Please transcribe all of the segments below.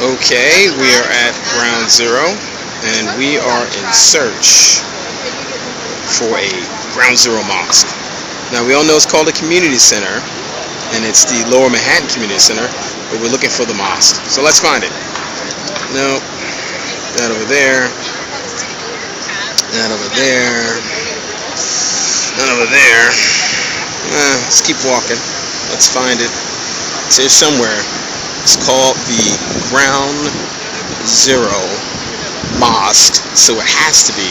Okay, we are at Ground Zero, and we are in search for a Ground Zero Mosque. Now, we all know it's called a community center, and it's the Lower Manhattan Community Center, but we're looking for the mosque. So let's find it. No, that over there, that over there, that over there. Let's keep walking. Let's find it. It's here somewhere. It's called the Ground Zero Mosque, so it has to be.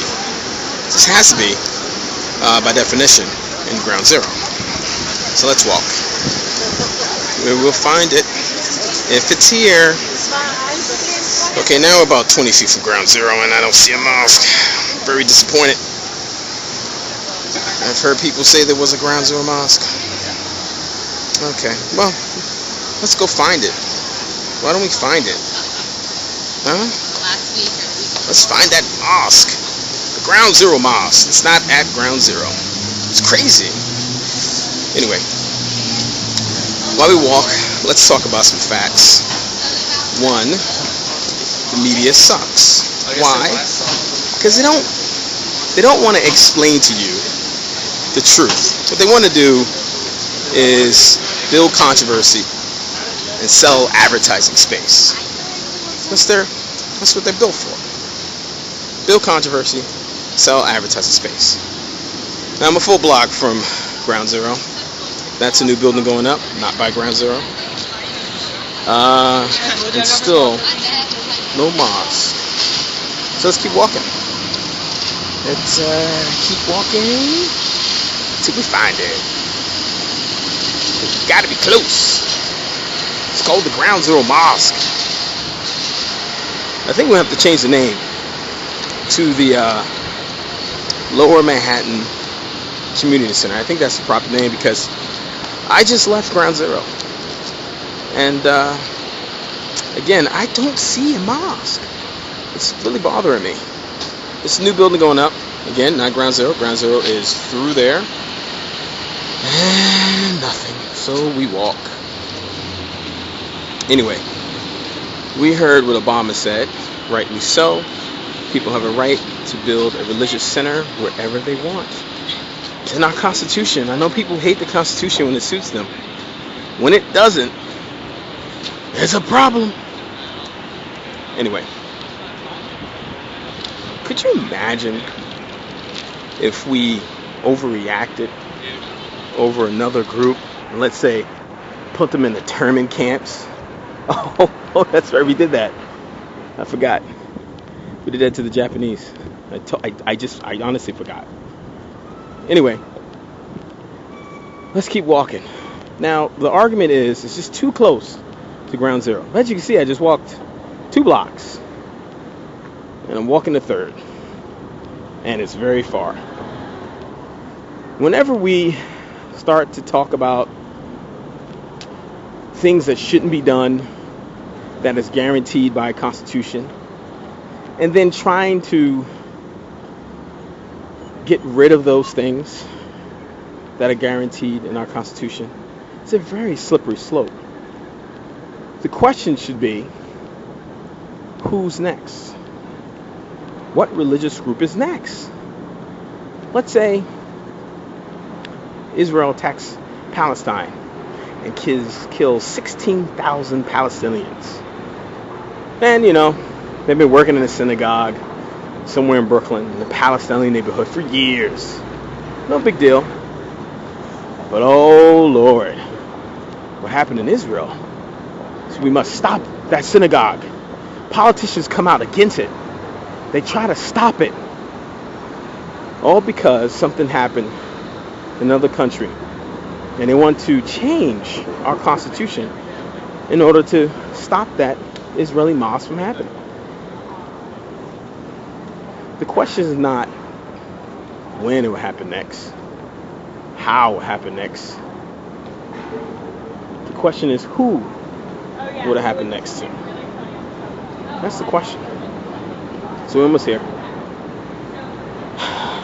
This has to be, by definition, in Ground Zero. So let's walk. We will find it if it's here. Okay, now we're about 20 feet from Ground Zero, and I don't see a mosque. Very disappointed. I've heard people say there was a Ground Zero mosque. Okay, well, let's go find it. Why don't we find it? Huh? Let's find that mosque. The Ground Zero Mosque. It's not at Ground Zero. It's crazy. Anyway, while we walk, let's talk about some facts. One, the media sucks. Why? Because they don't want to explain to you the truth. What they want to do is build controversy and sell advertising space. That's what they're built for. Build controversy, sell advertising space. Now I'm a full block from Ground Zero. That's a new building going up, not by Ground Zero. And still no mosque. So let's keep walking. Let's keep walking till we find it. It's gotta be close. It's called the Ground Zero Mosque. I think we'll have to change the name to the Lower Manhattan Community Center. I think that's the proper name because I just left Ground Zero. And again, I don't see a mosque. It's really bothering me. This new building going up. Again, not Ground Zero. Ground Zero is through there. And nothing. So we walk. Anyway, we heard what Obama said, rightly so. People have a right to build a religious center wherever they want. It's in our Constitution. I know people hate the Constitution when it suits them. When it doesn't, there's a problem. Anyway, could you imagine if we overreacted over another group and let's say put them in the internment camps? Oh, that's right. We did that. I forgot. We did that to the Japanese. I honestly forgot. Anyway, let's keep walking. Now, the argument is it's just too close to Ground Zero. As you can see, I just walked 2 blocks. And I'm walking the 3rd. And it's very far. Whenever we start to talk about things that shouldn't be done, that is guaranteed by a Constitution, and then trying to get rid of those things that are guaranteed in our Constitution, it's a very slippery slope. The question should be, who's next? What religious group is next? Let's say Israel attacks Palestine and kills 16,000 Palestinians. And, they've been working in a synagogue somewhere in Brooklyn, in the Palestinian neighborhood, for years. No big deal. But, oh, Lord, what happened in Israel? So we must stop that synagogue. Politicians come out against it. They try to stop it. All because something happened in another country. And they want to change our Constitution in order to stop that Israeli mosque from happening. The question is not when it will happen next, how it will happen next. The question is who would it happen next to. That's the question. So we're almost here.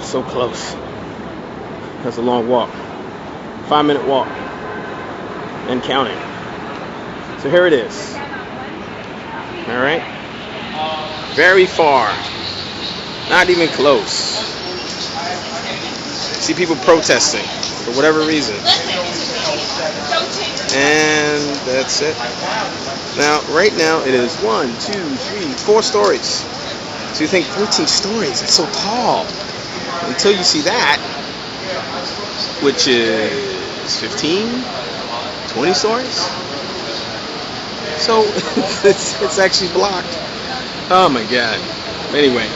So close. That's a long walk. 5-minute walk. And counting. So here it is. All right, very far, not even close. See people protesting for whatever reason, and that's it. Now, right now it is 1, 2, 3, 4 stories. So you think 13 stories? That's so tall. Until you see that, which is 15, 20 stories. So it's actually blocked. Oh my God. Anyway,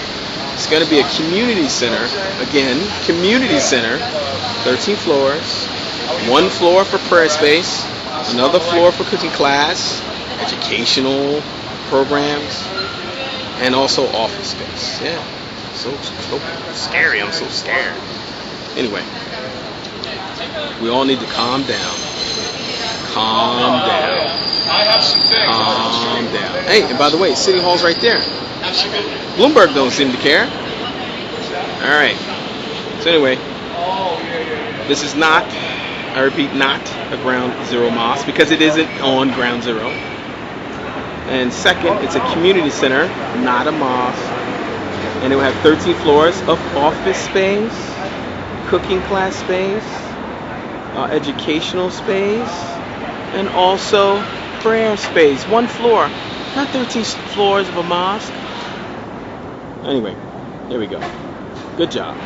it's going to be a community center. Again, community center. 13 floors. One floor for prayer space. Another floor for cooking class, educational programs, and also office space. Yeah. So scary. I'm so scared. Anyway, we all need to calm down. Calm down. Calm down. Hey, and by the way, City Hall's right there. Bloomberg don't seem to care. All right. So anyway, this is not, I repeat, not a ground zero mosque because it isn't on ground zero. And second, it's a community center, not a mosque. And it will have 13 floors of office space, cooking class space, educational space, and also prayer space. One floor, not 13 floors of a mosque. Anyway, here we go. Good job.